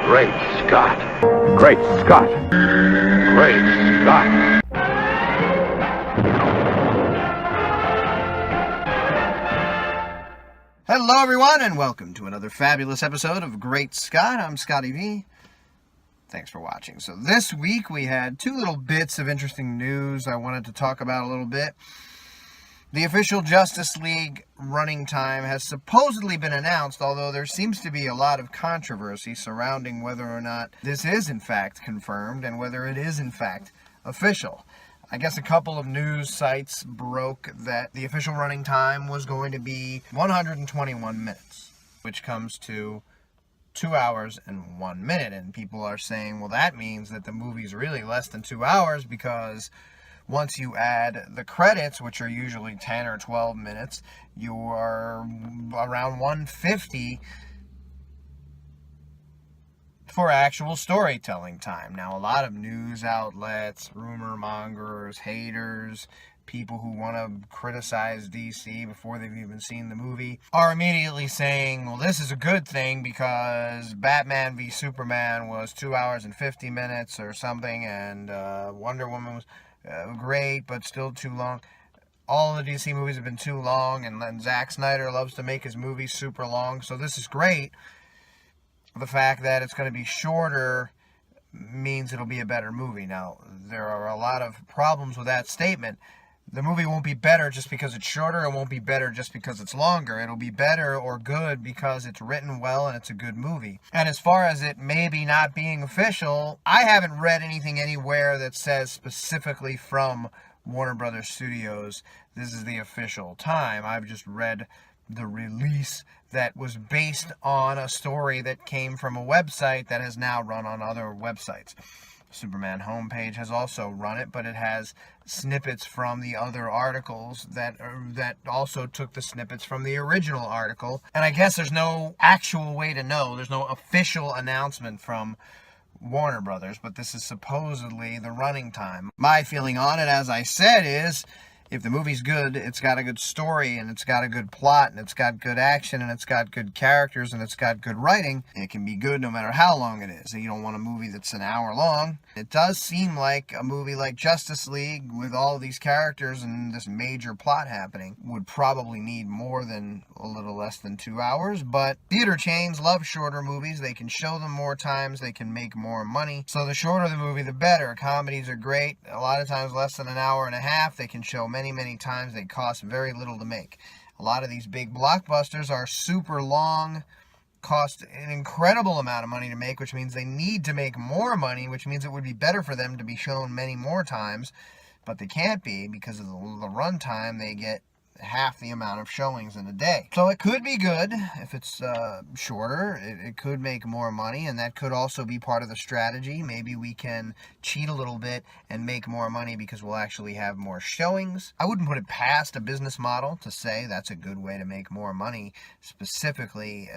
Great Scott. Great Scott. Great Scott. Hello, everyone, and welcome to another fabulous episode of Great Scott. I'm Scotty V. Thanks for watching. So this week we had two little bits of interesting news I wanted to talk about a little bit. The official Justice League running time has supposedly been announced, although there seems to be a lot of controversy surrounding whether or not this is in fact confirmed and whether it is in fact official. I guess a couple of news sites broke that the official running time was going to be 121 minutes, which comes to 2 hours and 1 minute. And people are saying, well, that means that the movie's really less than 2 hours, because once you add the credits, which are usually 10 or 12 minutes, you are around 150 for actual storytelling time. Now, a lot of news outlets, rumor mongers, haters, people who want to criticize DC before they've even seen the movie are immediately saying, well, this is a good thing because Batman v Superman was 2 hours and 50 minutes or something, and Wonder Woman was great, but still too long. All of the DC movies have been too long, and then Zack Snyder loves to make his movies super long, so this is great. The fact that it's going to be shorter means it'll be a better movie. Now, there are a lot of problems with that statement. The movie won't be better just because it's shorter. It won't be better just because it's longer. It'll be better or good because it's written well and it's a good movie. And as far as it maybe not being official, I haven't read anything anywhere that says specifically from Warner Brothers Studios, this is the official time. I've just read the release that was based on a story that came from a website that has now run on other websites. Superman homepage has also run it, but it has snippets from the other articles that also took the snippets from the original article. And I guess there's no actual way to know. There's no official announcement from Warner Brothers, but this is supposedly the running time. My feeling on it, as I said, is if the movie's good, it's got a good story, and it's got a good plot, and it's got good action, and it's got good characters, and it's got good writing, it can be good no matter how long it is. You don't want a movie that's an hour long. It does seem like a movie like Justice League, with all these characters and this major plot happening, would probably need more than a little less than 2 hours, but theater chains love shorter movies. They can show them more times, they can make more money, so the shorter the movie, the better. Comedies are great, a lot of times less than an hour and a half. They can show many times. They cost very little to make. A lot of these big blockbusters are super long, cost an incredible amount of money to make, which means they need to make more money, which means it would be better for them to be shown many more times, but they can't be because of the runtime. They get half the amount of showings in a day. So it could be good if it's shorter. It could make more money, and that could also be part of the strategy. Maybe we can cheat a little bit and make more money because we'll actually have more showings. I wouldn't put it past a business model to say that's a good way to make more money, specifically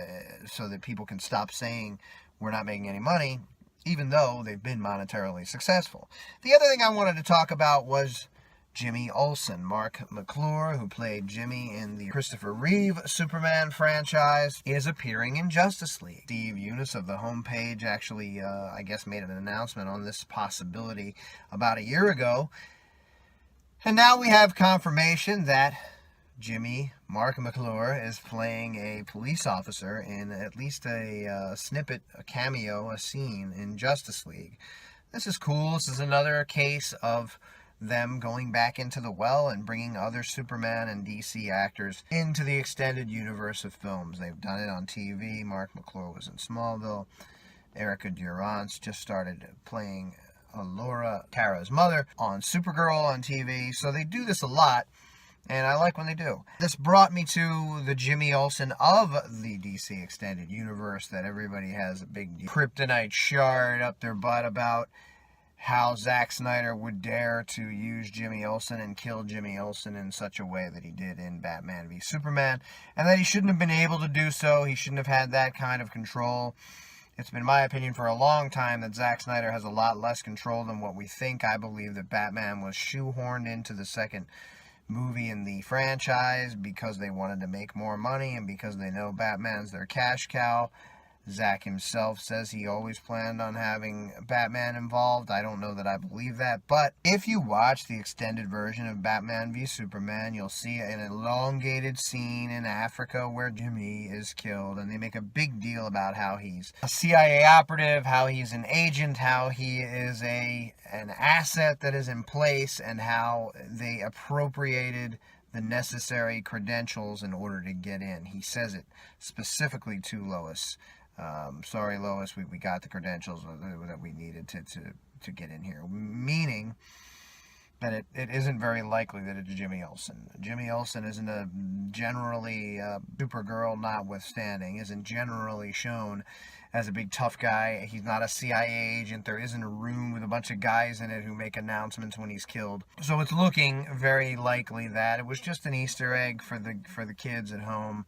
so that people can stop saying we're not making any money, even though they've been monetarily successful. The other thing I wanted to talk about was Jimmy Olsen. Marc McClure, who played Jimmy in the Christopher Reeve Superman franchise, is appearing in Justice League. Steve Eunice of the homepage actually, I guess, made an announcement on this possibility about a year ago. And now we have confirmation that Jimmy, Marc McClure, is playing a police officer in at least a snippet, a cameo, a scene in Justice League. This is cool. This is another case of them going back into the well and bringing other Superman and DC actors into the extended universe of films. They've done it on TV. Marc McClure was in Smallville. Erica Durance just started playing Laura, Kara's mother, on Supergirl on TV. So they do this a lot, and I like when they do. This brought me to the Jimmy Olsen of the DC extended universe that everybody has a big kryptonite shard up their butt about. How Zack Snyder would dare to use Jimmy Olsen and kill Jimmy Olsen in such a way that he did in Batman v Superman, and that he shouldn't have been able to do so. He shouldn't have had that kind of control. It's been my opinion for a long time that Zack Snyder has a lot less control than what we think. I believe that Batman was shoehorned into the second movie in the franchise because they wanted to make more money and because they know Batman's their cash cow. Zack himself says he always planned on having Batman involved. I don't know that I believe that, but if you watch the extended version of Batman v Superman, you'll see an elongated scene in Africa where Jimmy is killed, and they make a big deal about how he's a CIA operative, how he's an agent, how he is an asset that is in place, and how they appropriated the necessary credentials in order to get in. He says it specifically to Lois. Sorry, Lois, we got the credentials that we needed to get in here. Meaning that it isn't very likely that it's Jimmy Olsen. Jimmy Olsen isn't generally, Supergirl notwithstanding, isn't generally shown as a big tough guy. He's not a CIA agent. There isn't a room with a bunch of guys in it who make announcements when he's killed. So it's looking very likely that it was just an Easter egg for the kids at home,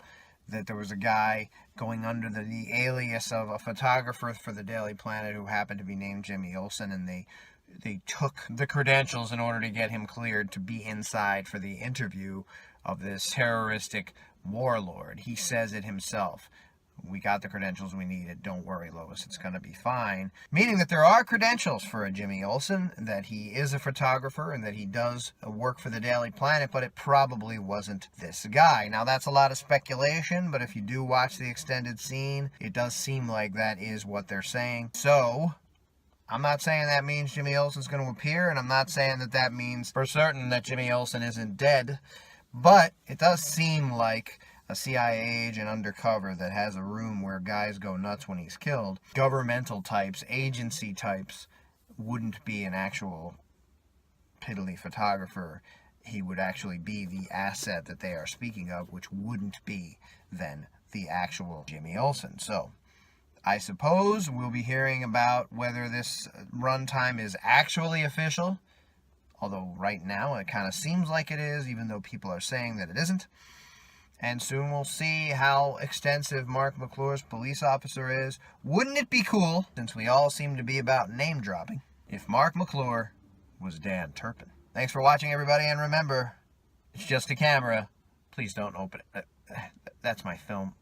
that there was a guy going under the alias of a photographer for the Daily Planet who happened to be named Jimmy Olsen, and they took the credentials in order to get him cleared to be inside for the interview of this terroristic warlord. He says it himself. We got the credentials we needed. Don't worry, Lois. It's going to be fine. Meaning that there are credentials for a Jimmy Olsen, that he is a photographer, and that he does work for the Daily Planet, but it probably wasn't this guy. Now, that's a lot of speculation, but if you do watch the extended scene, it does seem like that is what they're saying. So I'm not saying that means Jimmy Olsen's going to appear, and I'm not saying that means for certain that Jimmy Olsen isn't dead, but it does seem like a CIA agent undercover that has a room where guys go nuts when he's killed. Governmental types, agency types, wouldn't be an actual piddly photographer. He would actually be the asset that they are speaking of, which wouldn't be then the actual Jimmy Olsen. So I suppose we'll be hearing about whether this runtime is actually official, although right now it kind of seems like it is, even though people are saying that it isn't. And soon we'll see how extensive Marc McClure's police officer is. Wouldn't it be cool, since we all seem to be about name dropping, if Marc McClure was Dan Turpin? Thanks for watching, everybody, and remember, it's just a camera. Please don't open it. That's my film.